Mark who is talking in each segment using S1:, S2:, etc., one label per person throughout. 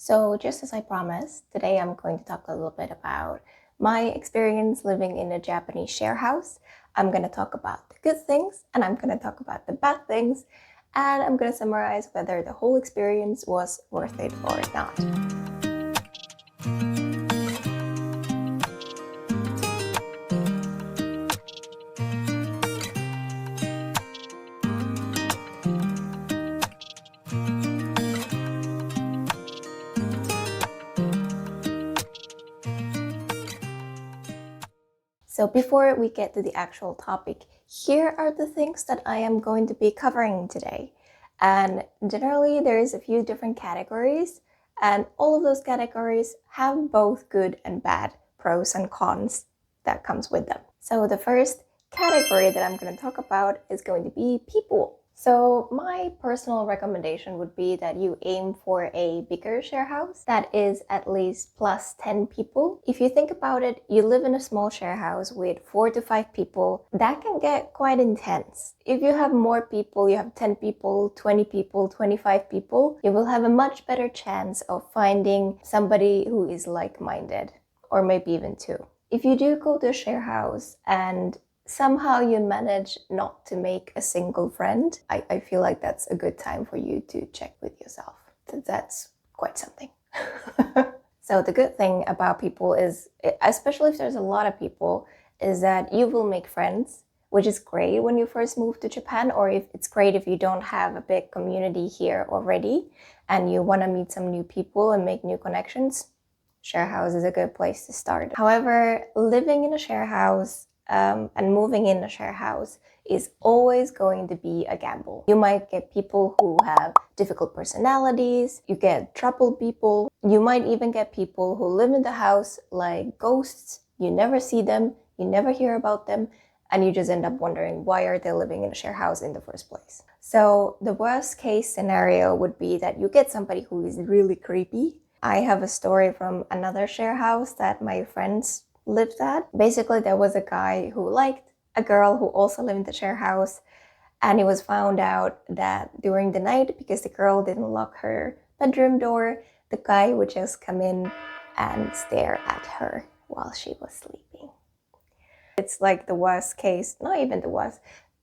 S1: So just as I promised, today I'm going to talk a little bit about my experience living in a Japanese share house. I'm going to talk about the good things and I'm going to talk about the bad things, and I'm going to summarize whether the whole experience was worth it or not. So before we get to the actual topic, here are the things that I am going to be covering today. And generally there is a few different categories, and all of those categories have both good and bad pros and cons that comes with them. So the first category that I'm going to talk about is going to be people. So my personal recommendation would be that you aim for a bigger share house that is at least plus 10 people. If you think about it, you live in a small share house with 4 to 5 people, that can get quite intense. If you have more people, you have 10 people, 20 people, 25 people, you will have a much better chance of finding somebody who is like-minded, or maybe even two. If you do go to a share house and somehow you manage not to make a single friend, I feel like that's a good time for you to check with yourself. That's quite something. So the good thing about people is, especially if there's a lot of people, is that you will make friends, which is great when you first move to Japan, or if it's great if you don't have a big community here already and you want to meet some new people and make new connections. Share house is a good place to start. However, living in a share house and moving in a share house is always going to be a gamble. You might get people who have difficult personalities, you get troubled people, you might even get people who live in the house like ghosts. You never see them, you never hear about them, and you just end up wondering, why are they living in a share house in the first place? So the worst case scenario would be that you get somebody who is really creepy. I have a story from another share house that my friends lived at. Basically, there was a guy who liked a girl who also lived in the share house, and it was found out that during the night, because the girl didn't lock her bedroom door, the guy would just come in and stare at her while she was sleeping. It's like the worst case, not even the worst.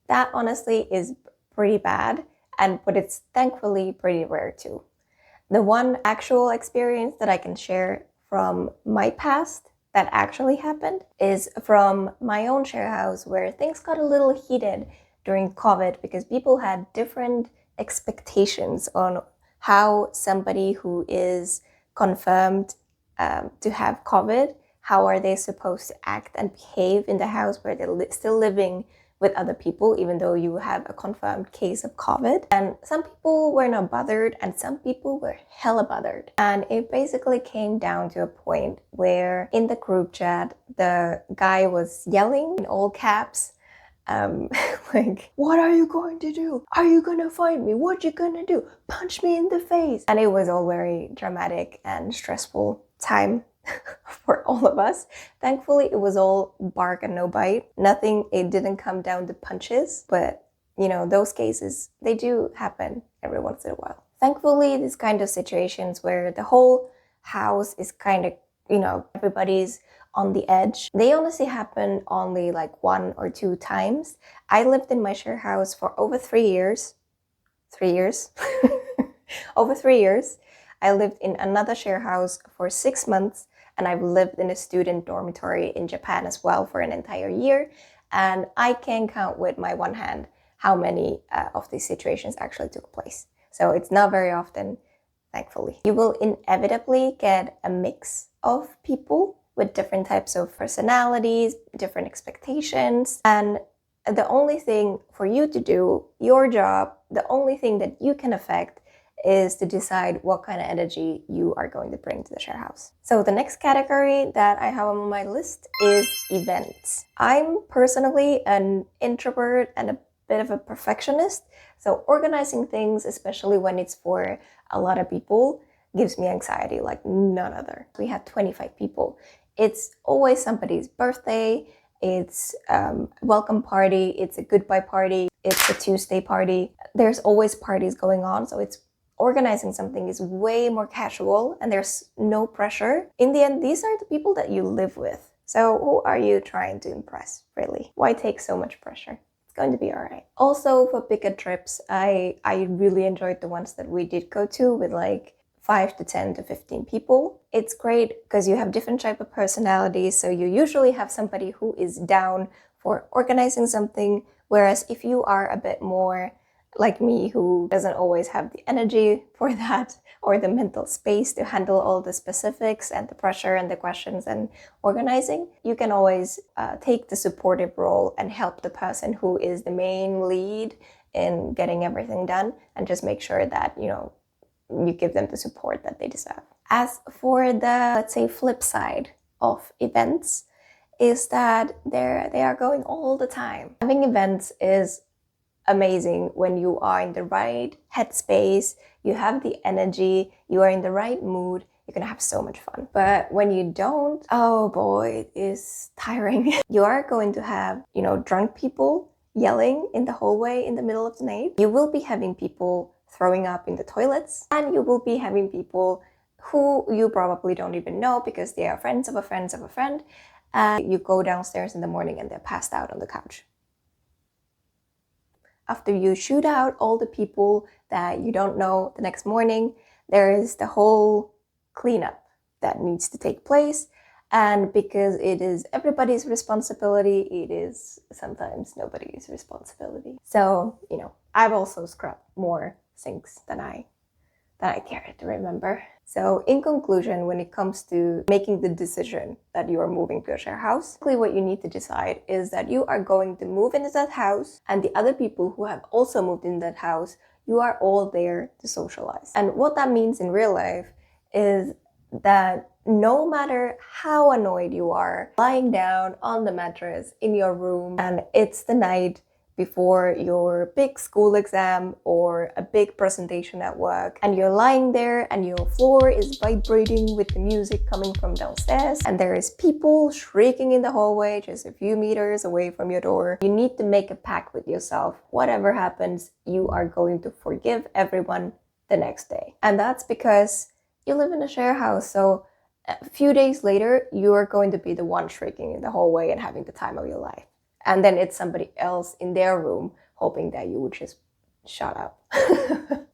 S1: That honestly is pretty bad, but it's thankfully pretty rare too. The one actual experience that I can share from my past that actually happened is from my own share house, where things got a little heated during COVID because people had different expectations on how somebody who is confirmed to have COVID, how are they supposed to act and behave in the house where they're still living with other people, even though you have a confirmed case of COVID. And some people were not bothered and some people were hella bothered. And it basically came down to a point where in the group chat, the guy was yelling in all caps, like, what are you going to do? Are you gonna find me? What you gonna do? Punch me in the face. And it was all very dramatic and stressful time for all of us. Thankfully, it was all bark and no bite. It didn't come down to punches, but you know, those cases, they do happen every once in a while. Thankfully, these kind of situations where the whole house is kind of, you know, everybody's on the edge, they honestly happen only like 1 or 2 times. I lived in my share house for over 3 years. 3 years? Over 3 years. I lived in another share house for 6 months, and I've lived in a student dormitory in Japan as well for an entire year. And I can count with my one hand how many of these situations actually took place. So it's not very often, thankfully. You will inevitably get a mix of people with different types of personalities, different expectations. And the only thing for you to do, your job, the only thing that you can affect is to decide what kind of energy you are going to bring to the share house. So the next category that I have on my list is events. I'm personally an introvert and a bit of a perfectionist, so organizing things, especially when it's for a lot of people, gives me anxiety like none other. We had 25 people. It's always somebody's birthday, it's a welcome party, it's a goodbye party, it's a Tuesday party. There's always parties going on, so it's organizing something is way more casual and there's no pressure, in the end, these are the people that you live with. So who are you trying to impress, really? Why take so much pressure? It's going to be all right. Also, for bigger trips, I really enjoyed the ones that we did go to with like 5 to 10 to 15 people. It's great because you have different type of personalities, so you usually have somebody who is down for organizing something, whereas if you are a bit more like me, who doesn't always have the energy for that or the mental space to handle all the specifics and the pressure and the questions and organizing, you can always take the supportive role and help the person who is the main lead in getting everything done, and just make sure that, you know, you give them the support that they deserve. As for the, let's say, flip side of events, is that they are going all the time. Having events is amazing when you are in the right headspace, you have the energy, you are in the right mood, you're gonna have so much fun. But when you don't, oh boy, it is tiring. You are going to have, you know, drunk people yelling in the hallway in the middle of the night. You will be having people throwing up in the toilets, and you will be having people who you probably don't even know because they are friends of a friend of a friend. You go downstairs in the morning and they're passed out on the couch. After you shoot out all the people that you don't know the next morning, there is the whole cleanup that needs to take place. And because it is everybody's responsibility, it is sometimes nobody's responsibility. So, you know, I've also scrubbed more sinks than I care to remember. So in conclusion, when it comes to making the decision that you are moving to a share house, basically what you need to decide is that you are going to move into that house, and the other people who have also moved in that house, you are all there to socialize. And what that means in real life is that no matter how annoyed you are, lying down on the mattress in your room, and it's the night before your big school exam or a big presentation at work, and you're lying there and your floor is vibrating with the music coming from downstairs, and there is people shrieking in the hallway just a few meters away from your door, you need to make a pact with yourself. Whatever happens, you are going to forgive everyone the next day. And that's because you live in a share house, so a few days later, you are going to be the one shrieking in the hallway and having the time of your life. And then it's somebody else in their room hoping that you would just shut up.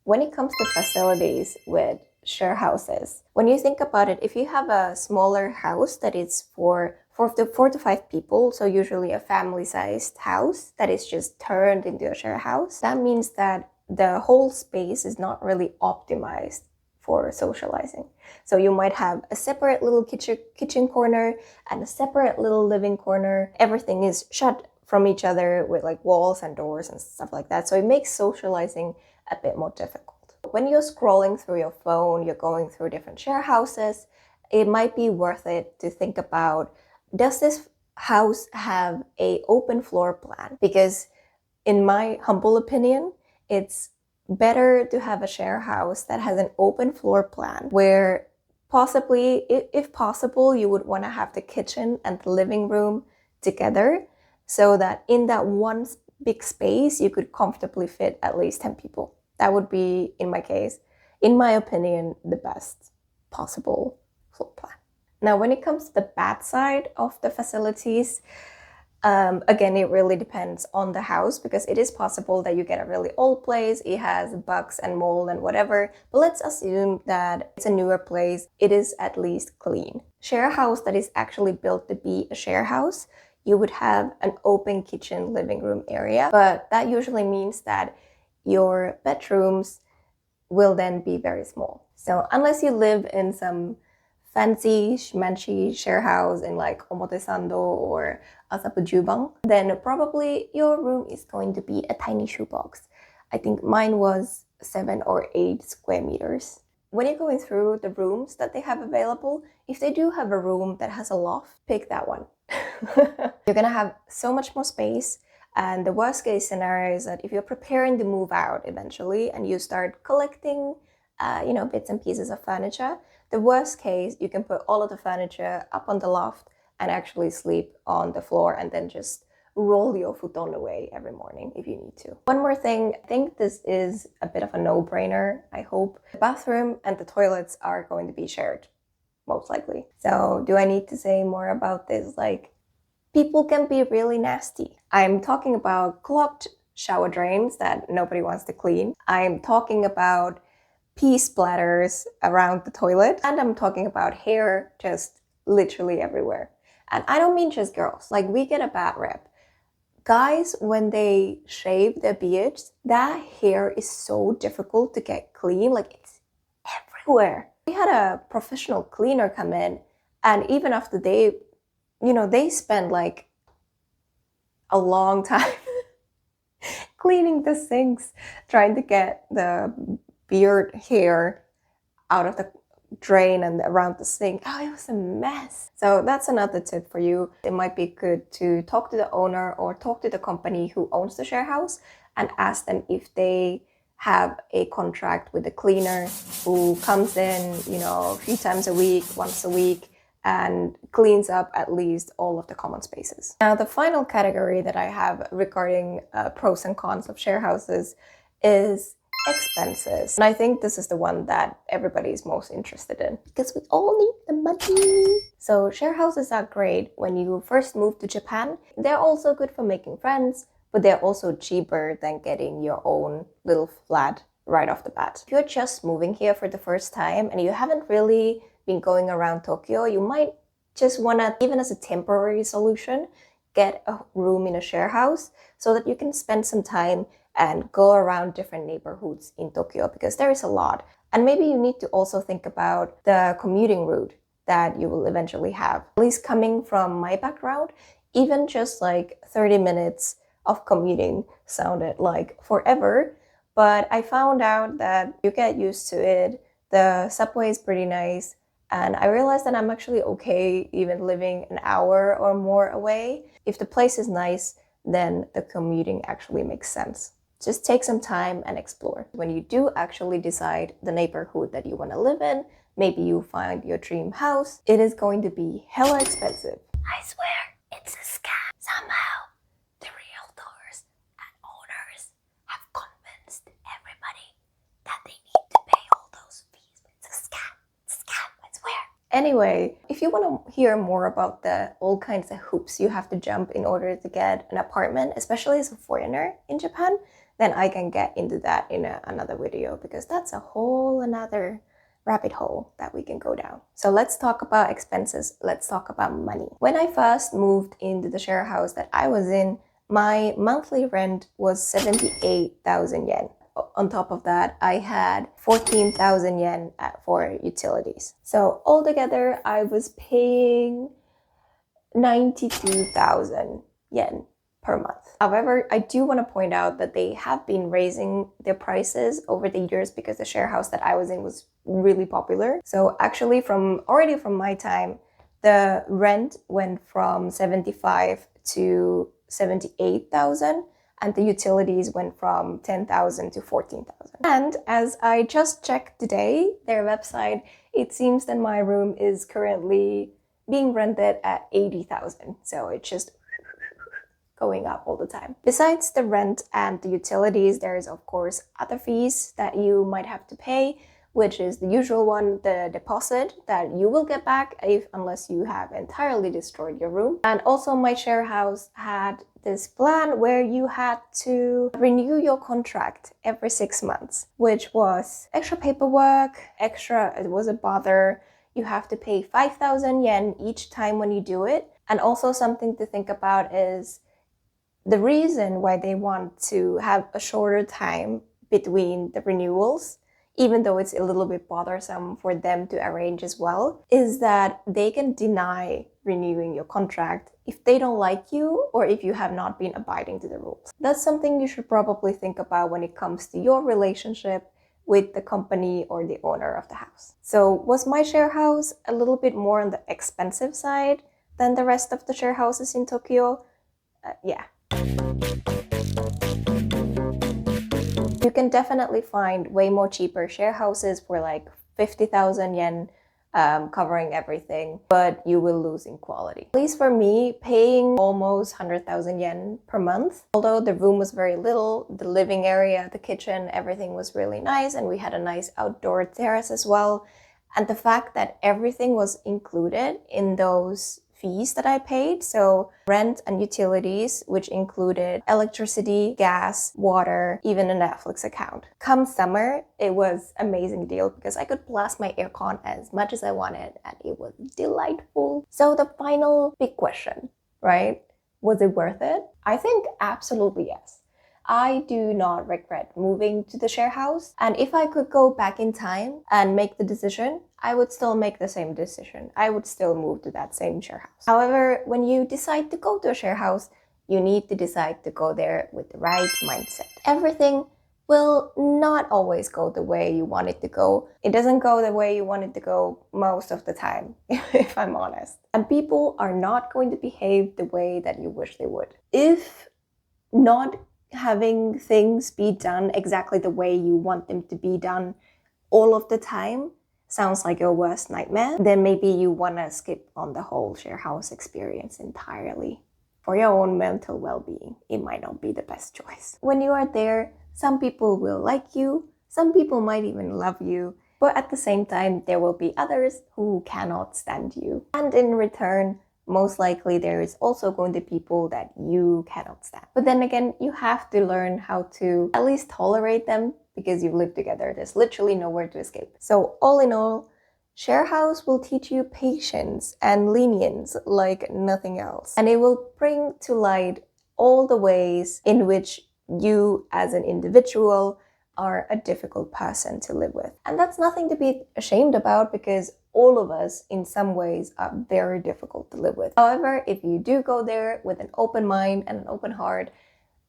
S1: When it comes to facilities with share houses, when you think about it, if you have a smaller house that is for 4 to 5 people, so usually a family-sized house that is just turned into a share house, that means that the whole space is not really optimized for socializing. So you might have a separate little kitchen corner and a separate little living corner. Everything is shut from each other with like walls and doors and stuff like that. So it makes socializing a bit more difficult. When you're scrolling through your phone, you're going through different share houses, it might be worth it to think about, does this house have an open floor plan? Because in my humble opinion, it's better to have a share house that has an open floor plan where possibly, if possible, you would want to have the kitchen and the living room together so that in that one big space, you could comfortably fit at least 10 people. That would be, in my case, in my opinion, the best possible floor plan. Now, when it comes to the bad side of the facilities, again, it really depends on the house, because it is possible that you get a really old place, it has bugs and mold and whatever, but let's assume that it's a newer place, it is at least clean. Share house that is actually built to be a share house, you would have an open kitchen living room area, but that usually means that your bedrooms will then be very small. So unless you live in some fancy schmancy share house in like Omotesando or Asapujubang, then probably your room is going to be a tiny shoebox. I think mine was 7 or 8 square meters. When you're going through the rooms that they have available, if they do have a room that has a loft, pick that one. You're gonna have so much more space. And the worst case scenario is that if you're preparing to move out eventually and you start collecting bits and pieces of furniture, the worst case, you can put all of the furniture up on the loft and actually sleep on the floor and then just roll your futon away every morning if you need to. One more thing, I think this is a bit of a no-brainer, I hope. The bathroom and the toilets are going to be shared, most likely. So do I need to say more about this? Like, people can be really nasty. I'm talking about clogged shower drains that nobody wants to clean. I'm talking about pee splatters around the toilet. And I'm talking about hair just literally everywhere. And I don't mean just girls. Like, we get a bad rep. Guys, when they shave their beards, that hair is so difficult to get clean. Like, it's everywhere. We had a professional cleaner come in, and even after they spend like a long time cleaning the sinks, trying to get the beard hair out of the drain and around the sink. Oh, it was a mess. So that's another tip for you. It might be good to talk to the owner or talk to the company who owns the share house and ask them if they have a contract with a cleaner who comes in, a few times a week, once a week, and cleans up at least all of the common spaces. Now, the final category that I have regarding pros and cons of share houses is expenses. And I think this is the one that everybody is most interested in because we all need the money. So share houses are great when you first move to Japan. They're also good for making friends, but they're also cheaper than getting your own little flat right off the bat. If you're just moving here for the first time and you haven't really been going around Tokyo, you might just want to, even as a temporary solution, get a room in a share house so that you can spend some time and go around different neighborhoods in Tokyo, because there is a lot. And maybe you need to also think about the commuting route that you will eventually have. At least coming from my background, even just like 30 minutes of commuting sounded like forever, but I found out that you get used to it. The subway is pretty nice, and I realized that I'm actually okay even living an hour or more away. If the place is nice, then the commuting actually makes sense. Just take some time and explore. When you do actually decide the neighborhood that you want to live in, maybe you find your dream house, it is going to be hella expensive. I swear, it's a scam. Somehow, the realtors and owners have convinced everybody that they need to pay all those fees. It's a scam. It's a scam, I swear. Anyway, if you want to hear more about all kinds of hoops you have to jump in order to get an apartment, especially as a foreigner in Japan, then I can get into that in another video, because that's a whole another rabbit hole that we can go down. So let's talk about expenses. Let's talk about money. When I first moved into the share house that I was in, my monthly rent was 78,000 yen. On top of that, I had 14,000 yen for utilities. So altogether, I was paying 92,000 yen per month. However, I do want to point out that they have been raising their prices over the years because the share house that I was in was really popular. So actually already from my time, the rent went from 75 to 78,000 and the utilities went from 10,000 to 14,000. And as I just checked today, their website, it seems that my room is currently being rented at 80,000. So it's just going up all the time. Besides the rent and the utilities, there is of course other fees that you might have to pay, which is the usual one, the deposit that you will get back unless you have entirely destroyed your room. And also my share house had this plan where you had to renew your contract every 6 months, which was extra paperwork, it was a bother. You have to pay 5,000 yen each time when you do it. And also something to think about is the reason why they want to have a shorter time between the renewals, even though it's a little bit bothersome for them to arrange as well, is that they can deny renewing your contract if they don't like you or if you have not been abiding to the rules. That's something you should probably think about when it comes to your relationship with the company or the owner of the house. So was my share house a little bit more on the expensive side than the rest of the share houses in Tokyo? Yeah. You can definitely find way more cheaper share houses for like 50,000 yen covering everything, but you will lose in quality. At least for me, paying almost 100,000 yen per month, although the room was very little, the living area, the kitchen, everything was really nice, and we had a nice outdoor terrace as well. And the fact that everything was included in those fees that I paid, so rent and utilities, which included electricity, gas, water, even a Netflix account. Come summer, it was an amazing deal because I could blast my aircon as much as I wanted and it was delightful. So the final big question, right? Was it worth it? I think absolutely yes. I do not regret moving to the share house, and if I could go back in time and make the decision, I would still make the same decision. I would still move to that same share house. However, when you decide to go to a share house, you need to decide to go there with the right mindset. Everything will not always go the way you want it to go. It doesn't go the way you want it to go most of the time, if I'm honest. And people are not going to behave the way that you wish they would. If not having things be done exactly the way you want them to be done all of the time sounds like your worst nightmare, then maybe you want to skip on the whole share house experience entirely. For your own mental well-being, it might not be the best choice. When you are there, some people will like you, some people might even love you, but at the same time, there will be others who cannot stand you. And in return, most likely there is also going to be people that you cannot stand. But then again, you have to learn how to at least tolerate them because you live together. There's literally nowhere to escape. So all in all, share house will teach you patience and lenience like nothing else. And it will bring to light all the ways in which you as an individual are a difficult person to live with. And that's nothing to be ashamed about because all of us in some ways are very difficult to live with. However, if you do go there with an open mind and an open heart,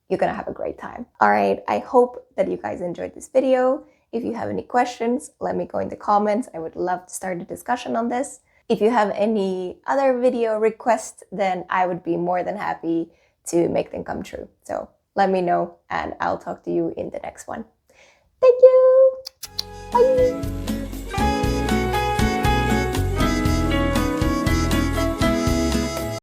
S1: you're gonna have a great time. All right, I hope that you guys enjoyed this video. If you have any questions, let me know in the comments. I would love to start a discussion on this. If you have any other video requests, then I would be more than happy to make them come true. So let me know and I'll talk to you in the next one. Thank you! Bye!